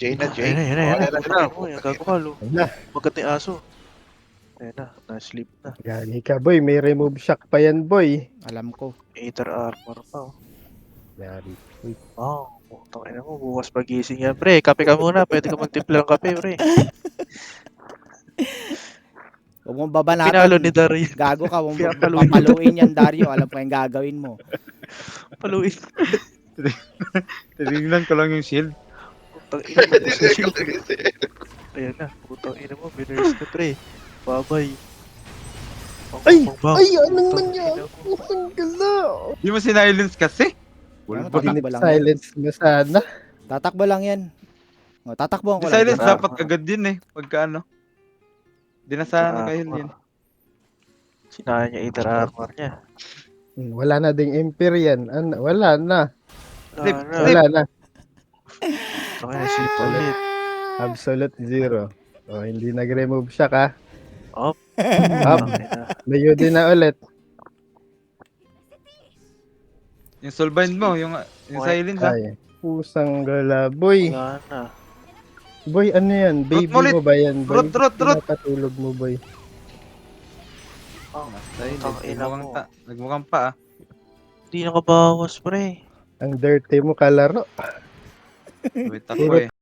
Jay na, Jay. Ayun na, Oh, ayun na. ayun na, Putang ina mo, yung gago ka, lo. Ayun na. Bagat ni aso. Ayun na, na-sleep na. Gani ka, boy. May remove shock pa yan, boy. Alam ko. Aether armor pa, oh. Yari. Uy, Wow, putang ina mo, bukas pagising yan, pre. Kape ka muna, pwede ka magtimpla ng kape, pre. Huwag mong babanatan. Pinalo ni Dario. Gago ka, huwag mong Pinapaluin. papaluin yan, Dario. Alam ko yung gagawin mo. Paluin. Tinignan ko lang yung shield. Putang ina mo, sa shield. Ayan na, putang ina mo, binurse na, pre. Babay. Ay! Bang, Ay, anong putang nangyari? ina mo. Pusang gala. Di mo sinilence kasi. Ano, Bulbo. tatakbo lang yan. Silence mo sana. Tatakbo lang yan. O, tatakbo ko Di lang. silence Ah. dapat agad yun eh. Pagka ano. Di na sana kayo yun. Sinaya niya Aether armor niya. Wala na ding Empyrean. Wala na. Sleep, Wala na. Wala na. Saka na sleep ulit. Absolute zero. O, hindi nag-remove shock, ha? Up. Up. Tangina na. Layo din na ulit. Yung soulbind mo, yung silence ah. Ay, pusang gala. Boy, Wala na. boy, ano yan? Baby mo ulit. mo ba yan, boy? Rot. Pinapatulog mo, boy. Oh, Silence. Tangina mo. Nagmukhang pa ah. Hindi nakabawas, pre. Ang dirty mo kalaro. Wait ako eh.